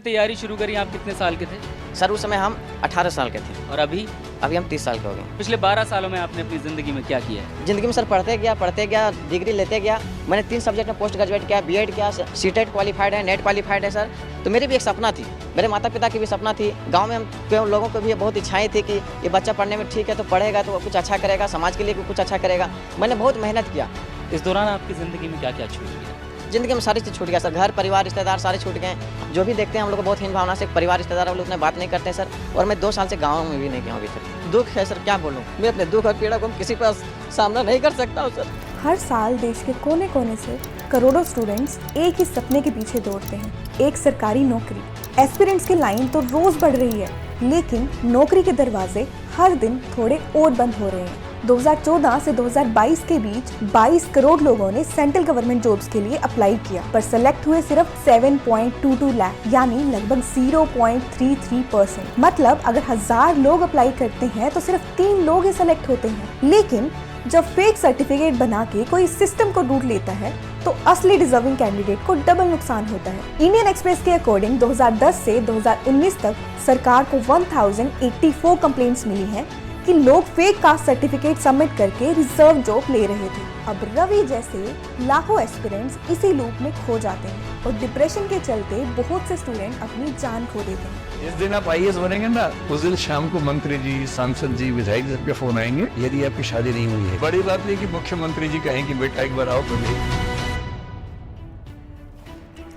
तैयारी शुरू करी आप कितने साल के थे? सर उस समय हम 18 साल के थे। और अभी हम 30 साल के हो गए। पिछले 12 सालों में आपने अपनी ज़िंदगी में क्या किया है? ज़िंदगी में सर पढ़ते गया, डिग्री लेते गया। मैंने 3 सब्जेक्ट में पोस्ट ग्रेजुएट किया, बीएड किया, सीटेट क्वालिफाइड है, नेट क्वालिफाइड है सर। तो मेरी भी एक सपना थी, मेरे माता पिता की भी सपना थी, गाँव में हम लोगों को भी बहुत इच्छाएँ थी कि ये बच्चा पढ़ने में ठीक है तो पढ़ेगा तो कुछ अच्छा करेगा, समाज के लिए भी कुछ अच्छा करेगा। मैंने बहुत मेहनत किया। इस दौरान आपकी ज़िंदगी में क्या क्या छूट गया? ज़िंदगी में सारी चीज़ छूट गया सर, घर परिवार रिश्तेदार सारे छूट गए। जो भी देखते हैं हम लोग को बहुत हीन भावना से, परिवार रिश्तेदार हम लोग उतने बात नहीं करते हैं सर। और मैं 2 साल से गाँव में भी नहीं गया अभी तक। दुख है सर, क्या बोलूँ, मैं अपने दुख और पीड़ा को किसी पर सामना नहीं कर सकता हूँ सर। हर साल देश के कोने कोने से करोड़ों स्टूडेंट्स एक ही सपने के पीछे दौड़ते हैं, एक सरकारी नौकरी। एस्पिरेंट्स की लाइन तो रोज बढ़ रही है, लेकिन नौकरी के दरवाजे हर दिन थोड़े और बंद हो रहे हैं। 2014 से 2022 के बीच 22 करोड़ लोगों ने सेंट्रल गवर्नमेंट जॉब्स के लिए अप्लाई किया, पर सेलेक्ट हुए सिर्फ 7.22 लाख, यानी लगभग 0.33%। मतलब अगर 1000 लोग अप्लाई करते हैं तो सिर्फ 3 लोग ही सेलेक्ट होते हैं। लेकिन जब फेक सर्टिफिकेट बना के कोई सिस्टम को लूट लेता है तो असली डिजर्विंग कैंडिडेट को डबल नुकसान होता है। इंडियन एक्सप्रेस के अकॉर्डिंग 2010 से 2019 तक सरकार को 1084 कंप्लेंट्स मिली हैं कि लोग फेक कास्ट सर्टिफिकेट सबमिट करके रिजर्व जॉब ले रहे थे। अब रवि जैसे लाखों एस्पिरेंट्स इसी लूप में खो जाते हैं और डिप्रेशन के चलते बहुत से स्टूडेंट अपनी जान खो देते हैं। जिस दिन आप आईएएस बनेंगे ना, उस दिन शाम को मंत्री जी, सांसद जी, विधायक सबके फोन आएंगे यदि आपकी शादी नहीं हुई है। बड़ी बात नहीं कि मुख्यमंत्री जी कहें कि बेटा एक बार आओ पढ़िए।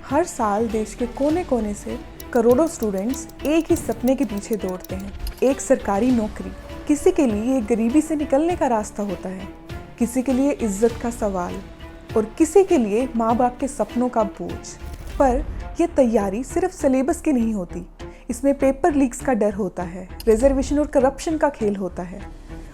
हर साल देश के कोने कोने से करोड़ों स्टूडेंट्स एक ही सपने के पीछे दौड़ते हैं, एक सरकारी नौकरी। किसी के लिए गरीबी से निकलने का रास्ता होता है, किसी के लिए इज्जत का सवाल और किसी के लिए माँ बाप के सपनों का बोझ। पर यह तैयारी सिर्फ सिलेबस की नहीं होती, इसमें पेपर लीक्स का डर होता है, रिजर्वेशन और करप्शन का खेल होता है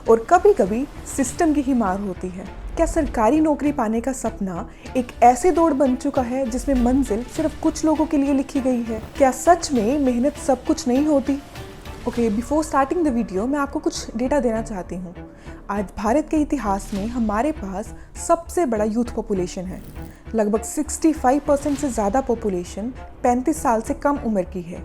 और कभी कभी सिस्टम की ही मार होती है। क्या सरकारी नौकरी पाने का सपना एक ऐसी दौड़ बन चुका है जिसमें मंजिल सिर्फ कुछ लोगों के लिए लिखी गई है? क्या सच में मेहनत सब कुछ नहीं होती? Okay, before starting the video मैं आपको कुछ डेटा देना चाहती हूँ। आज भारत के इतिहास में हमारे पास सबसे बड़ा यूथ पॉपुलेशन है। लगभग 65% से ज़्यादा पॉपुलेशन 35 साल से कम उम्र की है,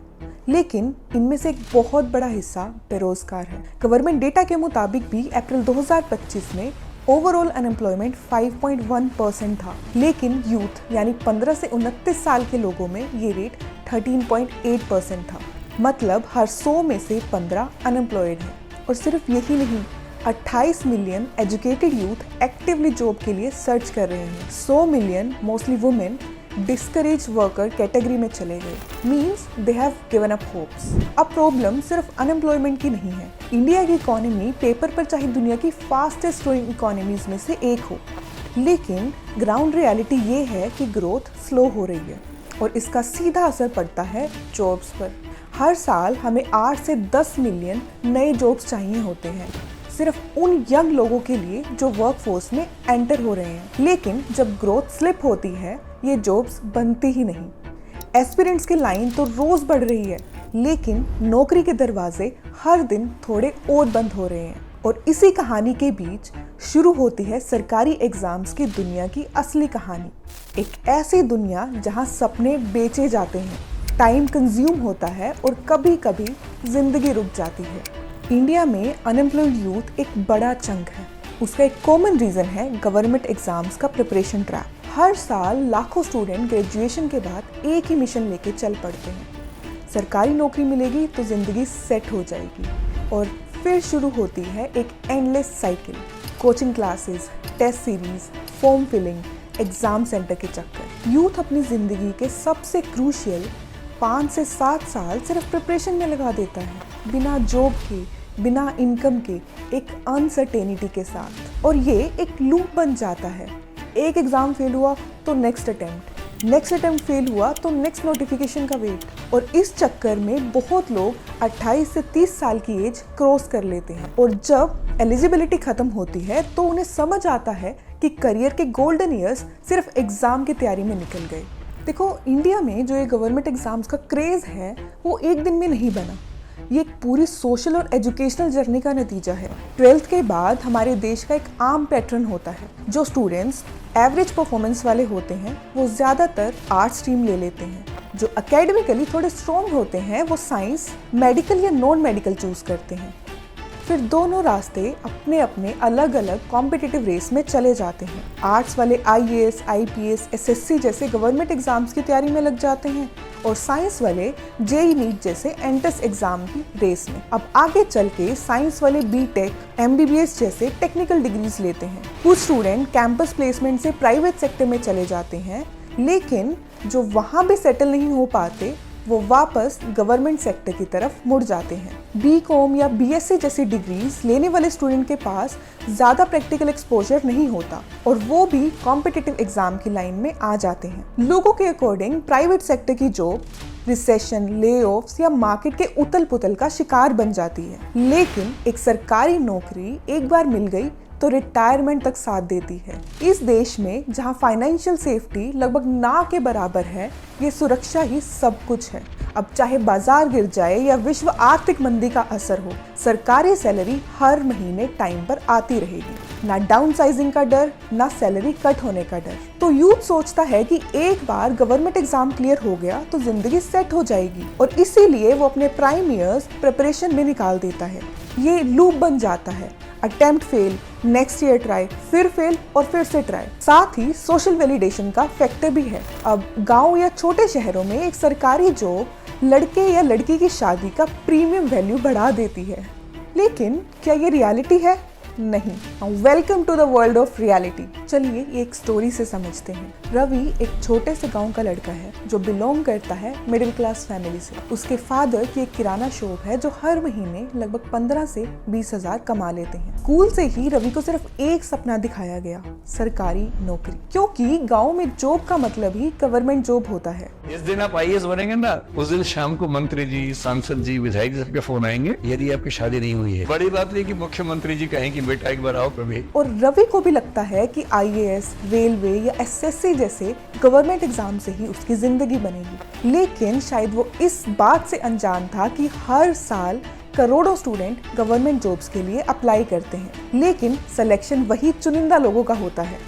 लेकिन इनमें से एक बहुत बड़ा हिस्सा बेरोजगार है। गवर्नमेंट डेटा के मुताबिक भी अप्रैल 2025 में ओवरऑल अनएम्प्लॉयमेंट 5.1% था, लेकिन यूथ यानी 15 से 29 साल के लोगों में ये रेट 13.8% था। मतलब हर 100 में से 15 अनएम्प्लॉयड हैं। और सिर्फ यही नहीं, 28 million educated youth actively job के लिए सर्च कर रहे हैं। 100 million mostly women discourage worker category में चले गए। Means they have given up hopes. अब प्रॉब्लम सिर्फ अनएम्प्लॉयमेंट की नहीं है। इंडिया की इकोनॉमी पेपर पर चाहे दुनिया की फास्टेस्ट ग्रोइंग इकोनॉमीज में से एक हो, लेकिन ग्राउंड रियलिटी ये है कि ग्रोथ स्लो हो रही है और इसका सीधा असर पड़ता है जॉब्स पर। हर साल हमें 8 से 10 मिलियन नए जॉब्स चाहिए होते हैं, सिर्फ उन यंग लोगों के लिए जो वर्कफोर्स में एंटर हो रहे हैं। लेकिन जब ग्रोथ स्लिप होती है, ये जॉब्स बनती ही नहीं। एस्पिरेंट्स की लाइन तो रोज बढ़ रही है, लेकिन नौकरी के दरवाजे हर दिन थोड़े और बंद हो रहे हैं। और इसी कहानी के बीच शुरू होती है सरकारी एग्जाम्स की दुनिया की असली कहानी। एक ऐसी दुनिया जहां सपने बेचे जाते हैं, टाइम कंज्यूम होता है और कभी कभी जिंदगी रुक जाती है। इंडिया में अनएम्प्लॉयड यूथ एक बड़ा चंक है। उसका एक कॉमन रीज़न है गवर्नमेंट एग्जाम्स का प्रिपरेशन ट्रैप। हर साल लाखों स्टूडेंट ग्रेजुएशन के बाद एक ही मिशन लेके चल पड़ते हैं, सरकारी नौकरी मिलेगी तो ज़िंदगी सेट हो जाएगी। और फिर शुरू होती है एक endless cycle. Coaching classes, test series, form filling, exam centre के चक्कर। यूथ अपनी ज़िंदगी के सबसे क्रूशियल 5 से 7 साल सिर्फ प्रिपरेशन में लगा देता है, बिना जॉब के, बिना इनकम के, एक अनसर्टेनिटी के साथ। और ये एक लूप बन जाता है। एक एग्ज़ाम फेल हुआ तो नेक्स्ट अटेम्प्ट फेल हुआ तो नेक्स्ट नोटिफिकेशन का वेट। और इस चक्कर में बहुत लोग 28 से 30 साल की एज क्रॉस कर लेते हैं और जब एलिजिबिलिटी ख़त्म होती है तो उन्हें समझ आता है कि करियर के गोल्डन ईयर्स सिर्फ एग्ज़ाम की तैयारी में निकल गए। देखो, इंडिया में जो ये गवर्नमेंट एग्जाम्स का क्रेज़ है वो एक दिन में नहीं बना। ये एक पूरी सोशल और एजुकेशनल जर्नी का नतीजा है। 12th के बाद हमारे देश का एक आम पैटर्न होता है। जो स्टूडेंट्स एवरेज परफॉर्मेंस वाले होते हैं वो ज़्यादातर आर्ट्स स्ट्रीम ले लेते हैं जो एकेडमिकली थोड़े स्ट्रॉन्ग होते हैं वो साइंस, मेडिकल या नॉन मेडिकल चूज करते हैं। फिर दोनों रास्ते अपने अपने अलग अलग कॉम्पिटिटिव रेस में चले जाते हैं। आर्ट्स वाले IAS, IPS, SSC जैसे गवर्नमेंट एग्जाम्स की तैयारी में लग जाते हैं और साइंस वाले JEE नीट जैसे एंट्रेंस एग्जाम की रेस में। अब आगे चल के साइंस वाले BTech, MBBS जैसे टेक्निकल डिग्रीज लेते हैं। कुछ स्टूडेंट कैंपस प्लेसमेंट से प्राइवेट सेक्टर में चले जाते हैं, लेकिन जो वहाँ भी सेटल नहीं हो पाते वो वापस गवर्नमेंट सेक्टर की तरफ मुड़ जाते हैं। BCom या BSc जैसी डिग्रीज लेने वाले स्टूडेंट के पास ज़्यादा प्रैक्टिकल एक्सपोजर नहीं होता और वो भी कॉम्पिटिटिव एग्जाम की लाइन में आ जाते हैं। लोगों के अकॉर्डिंग प्राइवेट सेक्टर की जॉब रिसेशन, ले-ऑफ्स या मार्केट के उतल पुतल का शिकार बन जाती है, लेकिन एक सरकारी नौकरी एक बार मिल गई तो रिटायरमेंट तक साथ देती है। इस देश में जहां फाइनेंशियल सेफ्टी लगभग ना के बराबर है, ये सुरक्षा ही सब कुछ है। अब चाहे बाजार गिर जाए या विश्व आर्थिक मंदी का असर हो, सरकारी सैलरी हर महीने टाइम पर आती रहेगी। ना डाउनसाइजिंग का डर, ना सैलरी कट होने का डर। तो यूथ सोचता है कि एक बार गवर्नमेंट एग्जाम क्लियर हो गया तो जिंदगी सेट हो जाएगी और इसीलिए वो अपने प्राइम ईयर्स प्रिपरेशन में निकाल देता है। ये लूप बन जाता है, attempt fail, next year try, फिर फेल और फिर से ट्राई। साथ ही सोशल वैलिडेशन का फैक्टर भी है। अब गांव या छोटे शहरों में एक सरकारी जॉब लड़के या लड़की की शादी का प्रीमियम वैल्यू बढ़ा देती है, लेकिन क्या ये रियलिटी है? नहीं। Welcome to the world of reality. चलिए एक स्टोरी से समझते हैं। रवि एक छोटे से गांव का लड़का है जो बिलोंग करता है मिडिल क्लास फैमिली से। उसके फादर की एक किराना शॉप है जो हर महीने लगभग 15 से 20 हजार कमा लेते हैं। स्कूल से ही रवि को सिर्फ एक सपना दिखाया गया, सरकारी नौकरी, क्योंकि गाँव में जॉब का मतलब ही गवर्नमेंट जॉब होता है। इस दिन आप IAS बनेंगे ना, उस दिन शाम को मंत्री जी, सांसद जी, विधायक जी सबके फोन आएंगे यदि आपकी शादी नहीं हुई है। बड़ी बात नहीं कि मुख्यमंत्री जी कहें कि बेटा एक बार आओ कभी। और रवि को भी लगता है कि IAS, रेलवे या SSC जैसे गवर्नमेंट एग्जाम से ही उसकी जिंदगी बनेगी, लेकिन शायद वो इस बात से अनजान था कि हर साल करोड़ों स्टूडेंट गवर्नमेंट जॉब्स के लिए अप्लाई करते हैं, लेकिन सिलेक्शन वही चुनिंदा लोगों का होता है।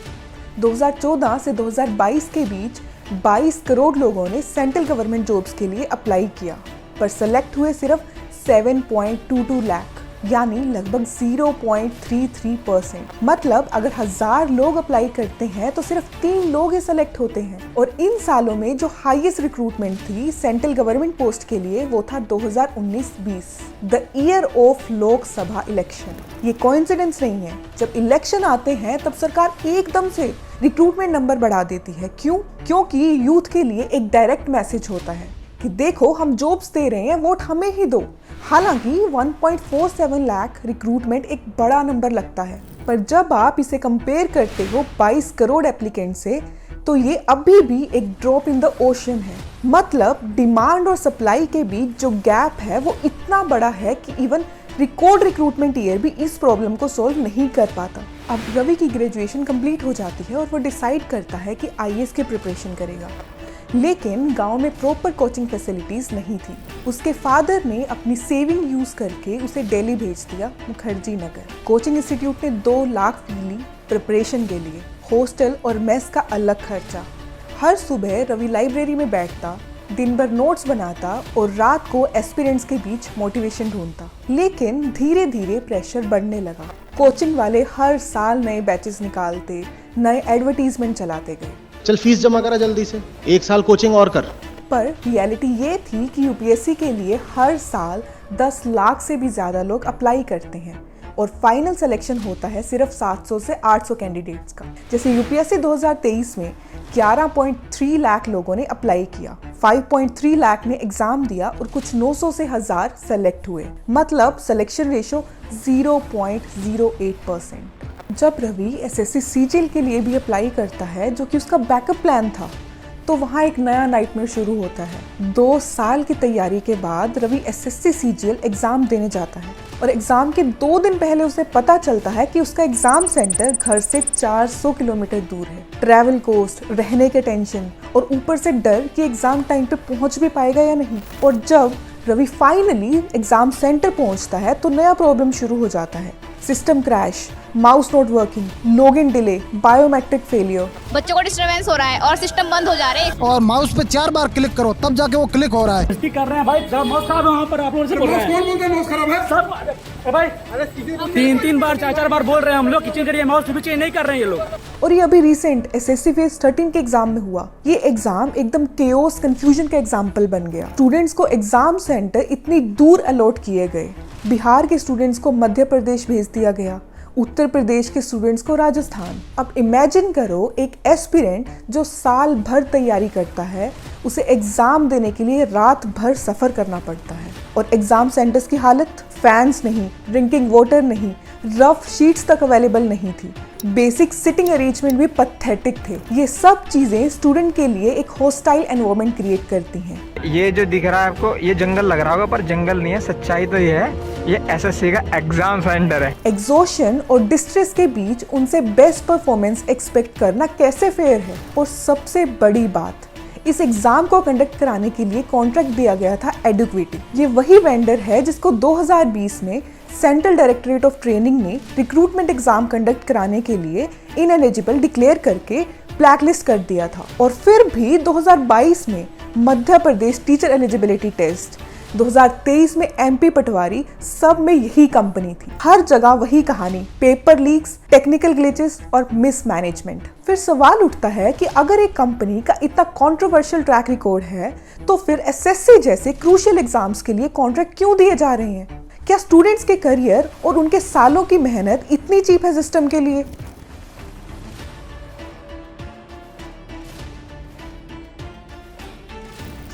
2014 से 2022 के बीच 22 करोड़ लोगों ने सेंट्रल गवर्नमेंट जॉब्स के लिए अप्लाई किया, पर सेलेक्ट हुए सिर्फ 7.22 लाख, यानी लगभग 0.33%। मतलब अगर 1000 लोग अप्लाई करते हैं तो सिर्फ 3 लोग ही सेलेक्ट होते हैं। और इन सालों में जो हाईएस्ट रिक्रूटमेंट थी सेंट्रल गवर्नमेंट पोस्ट के लिए वो था 2019-20, the year of Lok Sabha election. ये कोइंसिडेंस नहीं है, जब इलेक्शन आते हैं तब सरकार एकदम से रिक्रूटमेंट नंबर बढ़ा देती है। क्यों? क्योंकि यूथ के लिए एक डायरेक्ट मैसेज होता है कि देखो हम जॉब्स दे रहे हैं, वोट हमें ही दो। हालांकि 1.47 लाख रिक्रूटमेंट एक बड़ा नंबर लगता है, पर जब आप इसे कंपेयर करते हो 22 करोड़ एप्लीकेंट से, तो ये अभी भी एक ड्रॉप इन द ओशन है। मतलब डिमांड और सप्लाई के बीच जो गैप है वो इतना बड़ा है कि इवन रिकॉर्ड रिक्रूटमेंट ईयर भी इस प्रॉब्लम को सोल्व नहीं कर पाता। अब रवि की ग्रेजुएशन कंप्लीट हो जाती है और वो डिसाइड करता है कि IAS की प्रिपरेशन करेगा, लेकिन गांव में प्रॉपर कोचिंग फैसिलिटीज नहीं थी। उसके फादर ने अपनी सेविंग यूज करके उसे दिल्ली भेज दिया, मुखर्जी नगर। कोचिंग इंस्टीट्यूट ने 2 लाख फी ली प्रिपरेशन के लिए, हॉस्टल और मेस का अलग खर्चा। हर सुबह रवि लाइब्रेरी में बैठता, दिन भर नोट्स बनाता और रात को एस्पिरेंट्स के बीच मोटिवेशन ढूंढता। लेकिन धीरे धीरे प्रेशर बढ़ने लगा। कोचिंग वाले हर साल नए बैचेस निकालते, नए एडवर्टीजमेंट चलाते गए। चल फीस जमा करा जल्दी से, 1 साल कोचिंग और कर। पर रियलिटी ये थी कि UPSC के लिए हर साल 10 लाख से भी ज़्यादा लोग अप्लाई करते हैं और फाइनल सिलेक्शन होता है सिर्फ 700 से 800 कैंडिडेट्स का। जैसे UPSC 2023 में 11.3 लाख लोगों ने अप्लाई किया, 5.3 लाख ने एग्जाम दिया और कुछ 900 से 1000 सेलेक्ट हुए। मतलब सिलेक्शन रेशो 0.08%। जब रवि SSC CGL के लिए भी अप्लाई करता है, जो कि उसका बैकअप प्लान था, तो वहाँ एक नया नाइटमेयर शुरू होता है। 2 साल की तैयारी के बाद रवि SSC CGL एग्ज़ाम देने जाता है और एग्ज़ाम के 2 दिन पहले उसे पता चलता है कि उसका एग्ज़ाम सेंटर घर से 400 किलोमीटर दूर है। ट्रैवल कॉस्ट, रहने के टेंशन और ऊपर से डर कि एग्ज़ाम टाइम पे पहुँच भी पाएगा या नहीं। और जब रवि फाइनली एग्ज़ाम सेंटर पहुँचता है तो नया प्रॉब्लम शुरू हो जाता है। System crash, mouse not working, login delay, biometric failure. बच्चों को डिस्टरबेंस हो रहा है और सिस्टम बंद हो जा रहे हैं। और माउस पे 4 बार क्लिक करो तब जाके वो क्लिक हो रहा है। कर रहे हैं भाई, माउस खराब है वहाँ पर, आप लोग से बोल रहे हैं। कौन बोलते हैं माउस खराब है? सब भाई 3 बार 4 बार बोल रहे हैं हम लोग, किचन करिए, माउस भी चेंज नहीं कर रहे हैं ये लोग। और ये अभी रिसेंट एसएससी फेज 13 के एग्जाम में हुआ। ये एग्जाम एकदम केओस कंफ्यूजन का एग्जाम्पल बन गया। स्टूडेंट्स को एग्जाम सेंटर इतनी दूर अलॉट किए गए। बिहार के स्टूडेंट्स को मध्य प्रदेश भेज दिया गया, उत्तर प्रदेश के स्टूडेंट्स को राजस्थान। अब इमेजिन करो, एक एस्पिरेंट जो साल भर तैयारी करता है, उसे एग्जाम देने के लिए रात भर सफर करना पड़ता है। और एग्जाम सेंटर्स की हालत, फैंस नहीं, ड्रिंकिंग वाटर नहीं, रफ शीट्स तक अवेलेबल नहीं थी, बेसिक सिटिंग अरेंजमेंट भी पैथेटिक थे। ये सब चीजें स्टूडेंट के लिए एक हॉस्टाइल एनवायरनमेंट क्रिएट करती हैं। ये जो दिख रहा है आपको, ये जंगल लग रहा होगा, पर जंगल नहीं है, सच्चाई तो ये है, ये एसएससी का एग्जाम सेंटर है। एग्जॉशन और डिस्ट्रेस के बीच उनसे बेस्ट परफॉर्मेंस एक्सपेक्ट करना कैसे फेयर है? और सबसे बड़ी बात, इस एग्जाम को कंडक्ट कराने के लिए कॉन्ट्रैक्ट दिया गया था एडुकेटी। ये वही वेंडर है जिसको 2020 में सेंट्रल डायरेक्टरेट ऑफ ट्रेनिंग ने रिक्रूटमेंट एग्जाम कंडक्ट कराने के लिए इनएलिजिबल डिक्लेयर करके ब्लैकलिस्ट कर दिया था। और फिर भी 2022 में Madhya Pradesh teacher eligibility test, 2023 में एमपी पटवारी, सब में यही कंपनी थी। हर जगह वही कहानी, पेपर लीक्स, टेक्निकल ग्लिचेस और मिसमैनेजमेंट। फिर सवाल उठता है कि अगर एक कंपनी का इतना कंट्रोवर्शियल ट्रैक रिकॉर्ड है, तो फिर एसएससी जैसे क्रूशियल एग्जाम्स के लिए कॉन्ट्रैक्ट क्यों दिए जा रहे हैं? क्या स्टूडेंट्स के करियर और उनके सालों की मेहनत इतनी चीप है सिस्टम के लिए?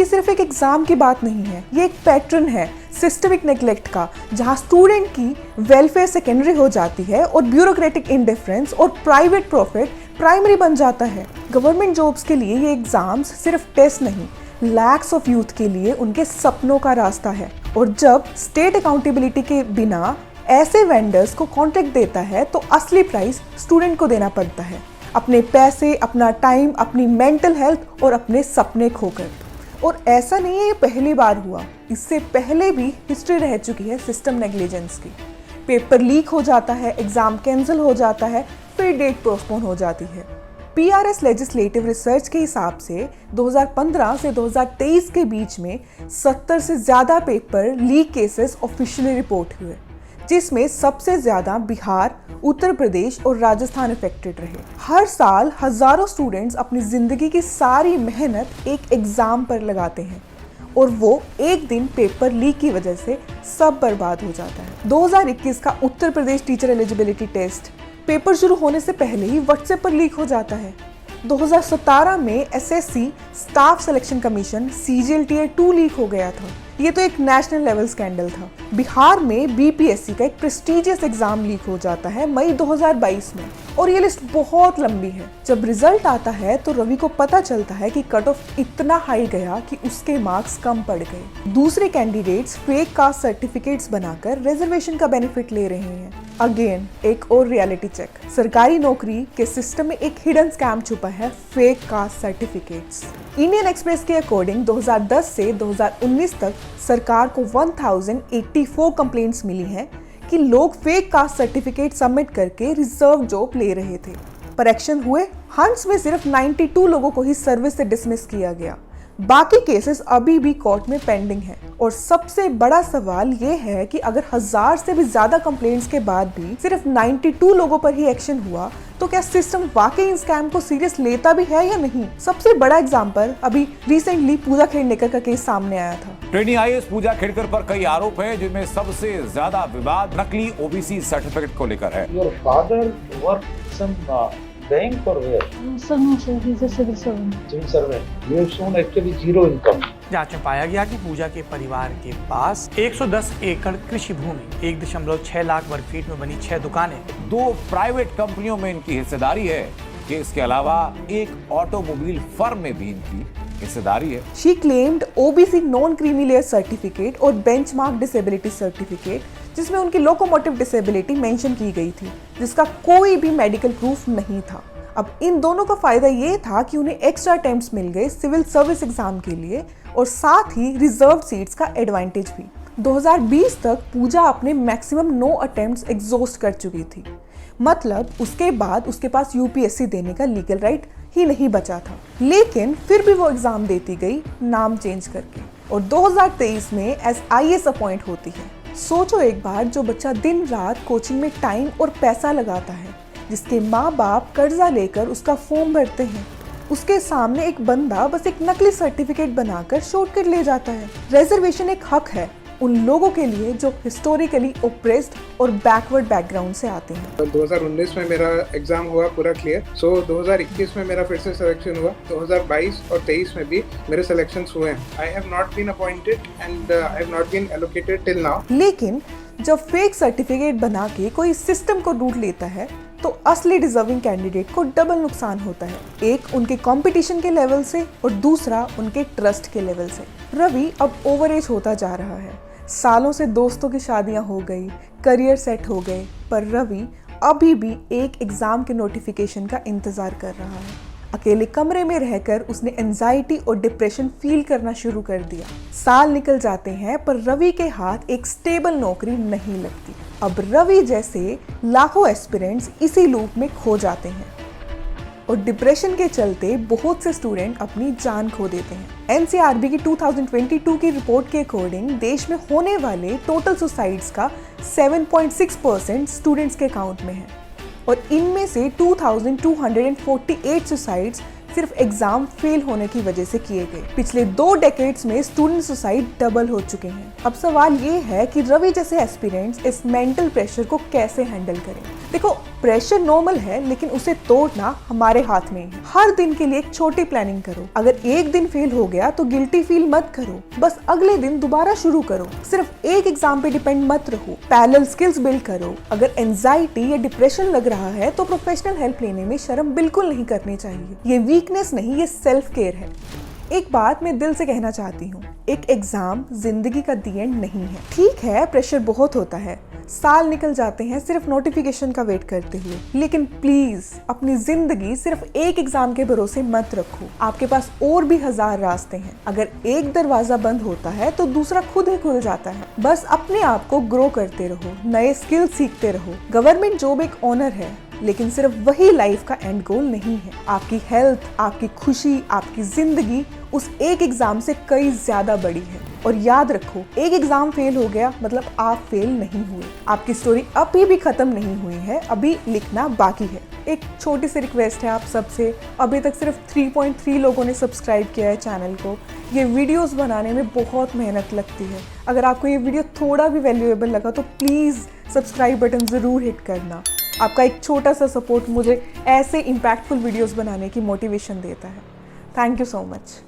ये सिर्फ एक एग्जाम की बात नहीं है, ये एक पैटर्न है सिस्टमिक नेग्लेक्ट का, जहां स्टूडेंट की वेलफेयर सेकेंडरी हो जाती है और ब्यूरोक्रेटिक इंडिफरेंस और प्राइवेट प्रॉफिट प्राइमरी बन जाता है। गवर्नमेंट जॉब्स के लिए ये एग्जाम्स सिर्फ टेस्ट नहीं, लैक्स ऑफ यूथ के लिए उनके सपनों का रास्ता है। और जब स्टेट अकाउंटेबिलिटी के बिना ऐसे वेंडर्स को कॉन्ट्रैक्ट देता है, तो असली प्राइस स्टूडेंट को देना पड़ता है, अपने पैसे, अपना टाइम, अपनी मेंटल हेल्थ और अपने सपने खोकर। और ऐसा नहीं है ये पहली बार हुआ, इससे पहले भी हिस्ट्री रह चुकी है सिस्टम नेग्लिजेंस की। पेपर लीक हो जाता है, एग्जाम कैंसिल हो जाता है, फिर डेट पोस्टपोन हो जाती है। पीआरएस लेजिस्लेटिव रिसर्च के हिसाब से 2015 से 2023 के बीच में 70 से ज़्यादा paper leak cases officially report हुए, जिसमें सबसे ज़्यादा बिहार, उत्तर प्रदेश और राजस्थान अफेक्टेड रहे। हर साल हजारों स्टूडेंट्स अपनी ज़िंदगी की सारी मेहनत एक एग्ज़ाम पर लगाते हैं और वो एक दिन पेपर लीक की वजह से सब बर्बाद हो जाता है। 2021 का Uttar Pradesh teacher eligibility test paper शुरू होने से पहले ही व्हाट्सएप पर लीक हो जाता है। 2017 में SSC staff selection commission CGL Tier 2 leak हो गया था। ये तो एक नेशनल लेवल स्कैंडल था। बिहार में बीपीएससी का एक प्रेस्टीजियस एग्जाम लीक हो जाता है मई 2022 में, और ये लिस्ट बहुत लंबी है। जब रिजल्ट आता है तो रवि को पता चलता है कि कट ऑफ इतना हाई गया कि उसके मार्क्स कम पड़ गए। दूसरे कैंडिडेट्स फेक कास्ट सर्टिफिकेट्स बनाकर रिजर्वेशन का बेनिफिट ले रहे हैं। अगेन एक और रियलिटी चेक, सरकारी नौकरी के सिस्टम में एक हिडन स्कैम छुपा है, fake caste certificates. Indian Express के अकॉर्डिंग 2010 से 2019 तक सरकार को 1084 कंप्लेंट्स मिली हैं कि लोग फेक कास्ट सर्टिफिकेट सबमिट करके रिजर्व जॉब ले रहे थे। पर एक्शन हुए? हंस में सिर्फ 92 लोगों को ही सर्विस से डिसमिस किया गया। बाकी केसेस अभी भी कोर्ट में पेंडिंग हैं। और सबसे बड़ा सवाल ये है कि अगर 1000 से भी ज्यादा कंप्लेंट्स के बाद भी सिर्फ 92 लोगों पर ही एक्शन हुआ, तो क्या सिस्टम वाकई इन स्कैम को सीरियस लेता भी है या नहीं? सबसे बड़ा एग्जांपल अभी रिसेंटली पूजा खेड़नेकर का केस सामने आया था। ट्रेनी आईएएस पूजा खेड़कर पर कई आरोप है, जिनमें सबसे ज्यादा विवाद नकली ओबीसी सर्टिफिकेट को लेकर है। Your father worked some bank or where? No, sir, he's a civil servant. Civil servant. You have shown actually zero income. जांच में पाया गया कि पूजा के परिवार के पास 110 एकड़ कृषि भूमि, 1.6 लाख वर्ग फीट में बनी 6 दुकानें, 2 प्राइवेट कंपनियों में इनकी हिस्सेदारी है कि इसके अलावा एक ऑटोमोबाइल फर्म में भी इनकी हिस्सेदारी है। She claimed OBC non creamy layer certificate और बेंचमार्क डिसेबिलिटी सर्टिफिकेट, जिसमें उनकी लोकोमोटिव डिसेबिलिटी मेंशन की गई थी, जिसका कोई भी मेडिकल प्रूफ नहीं था। अब इन दोनों का फायदा ये था कि उन्हें एक्स्ट्रा अटेम्प्ट्स मिल गए सिविल सर्विस एग्जाम के लिए और साथ ही रिजर्व सीट्स का एडवांटेज भी। 2020 तक पूजा अपने मैक्सिमम 9 अटेम्प्ट्स एग्जॉस्ट कर चुकी थी। मतलब उसके बाद उसके पास यूपीएससी देने का लीगल राइट ही नहीं बचा था, लेकिन फिर भी वो एग्जाम देती गई नाम चेंज करके और 2023 में एज IAS अपॉइंट होती है। सोचो एक बार, जो बच्चा दिन रात कोचिंग में टाइम और पैसा लगाता है, जिसके माँ बाप कर्जा लेकर उसका फॉर्म भरते हैं, उसके सामने एक बंदा बस एक नकली सर्टिफिकेट बनाकर शॉर्टकट ले जाता है। रिजर्वेशन एक हक है उन लोगों के लिए जो हिस्टोरिकली ओप्रेस्ड और बैकवर्ड बैकग्राउंड से आते हैं। 2019 में मेरा एग्जाम हुआ पूरा क्लियर, 2021 में मेरा फिर से सिलेक्शन हुआ, 2022 और 23 में भी मेरे सिलेक्शंस हुए हैं। I have not been appointed and I have not been allocated till now. लेकिन जब फेक सर्टिफिकेट बना के कोई सिस्टम को लूट लेता है तो असली डिजर्विंग कैंडिडेट को डबल नुकसान होता है, एक उनके कंपटीशन के लेवल से और दूसरा उनके ट्रस्ट के लेवल से। रवि अब ओवर एज होता जा रहा है, सालों से दोस्तों की शादियां हो गई, करियर सेट हो गए, पर रवि अभी भी एक एग्जाम के नोटिफिकेशन का इंतजार कर रहा है। अकेले कमरे में रहकर उसने एंजाइटी और डिप्रेशन फील करना शुरू कर दिया। साल निकल जाते हैं पर रवि के हाथ एक स्टेबल नौकरी नहीं लगती। अब रवि जैसे लाखों एस्पिरेंट्स इसी लूप में खो जाते हैं और डिप्रेशन के चलते बहुत से स्टूडेंट अपनी जान खो देते हैं। NCRB की 2022 की रिपोर्ट के अकॉर्डिंग देश में होने वाले टोटल सुसाइड्स का 7.6% स्टूडेंट्स के अकाउंट में है और इनमें से 2248 सुसाइड्स सिर्फ एग्जाम फेल होने की वजह से किए गए। पिछले 2 डेकेड्स में स्टूडेंट सुसाइड डबल हो चुके हैं। अब सवाल ये है कि रवि जैसे एस्पिरेंट्स इस मेंटल प्रेशर को कैसे हैंडल करें। देखो, प्रेशर नॉर्मल है लेकिन उसे तोड़ना हमारे हाथ में है। हर दिन के लिए एक छोटी प्लानिंग करो। अगर एक दिन फेल हो गया तो गिल्टी फील मत करो, बस अगले दिन दोबारा शुरू करो। सिर्फ एक एग्जाम पे डिपेंड मत रहो, पैरेलल स्किल्स बिल्ड करो। अगर एंजाइटी या डिप्रेशन लग रहा है तो प्रोफेशनल हेल्प लेने में शर्म बिल्कुल नहीं करनी चाहिए। ये वीकनेस नहीं, ये सेल्फ केयर है। एक बात मैं दिल से कहना चाहती हूँ, एक एग्जाम जिंदगी का दी एंड नहीं है। ठीक है, प्रेशर बहुत होता है, साल निकल जाते हैं सिर्फ नोटिफिकेशन का वेट करते हुए, लेकिन प्लीज अपनी जिंदगी सिर्फ एक एग्जाम के भरोसे मत रखो। आपके पास और भी 1000 रास्ते हैं। अगर एक दरवाजा बंद होता है तो दूसरा खुद ही खुल जाता है। बस अपने आप को ग्रो करते रहो, नए स्किल सीखते रहो। गवर्नमेंट जॉब एक ऑनर है, लेकिन सिर्फ वही लाइफ का एंड गोल नहीं है। आपकी हेल्थ, आपकी खुशी, आपकी जिंदगी उस एक एग्जाम से कई ज्यादा बड़ी है। और याद रखो, एक एग्जाम फेल हो गया मतलब आप फेल नहीं हुए। आपकी स्टोरी अभी भी खत्म नहीं हुई है, अभी लिखना बाकी है। एक छोटी सी रिक्वेस्ट है आप सबसे, अभी तक सिर्फ 3.3 लोगों ने सब्सक्राइब किया है चैनल को। ये वीडियोस बनाने में बहुत मेहनत लगती है। अगर आपको ये वीडियो थोड़ा भी वैल्यूएबल लगा तो प्लीज़ सब्सक्राइब बटन ज़रूर हिट करना। आपका एक छोटा सा सपोर्ट मुझे ऐसे इम्पैक्टफुल वीडियोस बनाने की मोटिवेशन देता है। Thank you so much.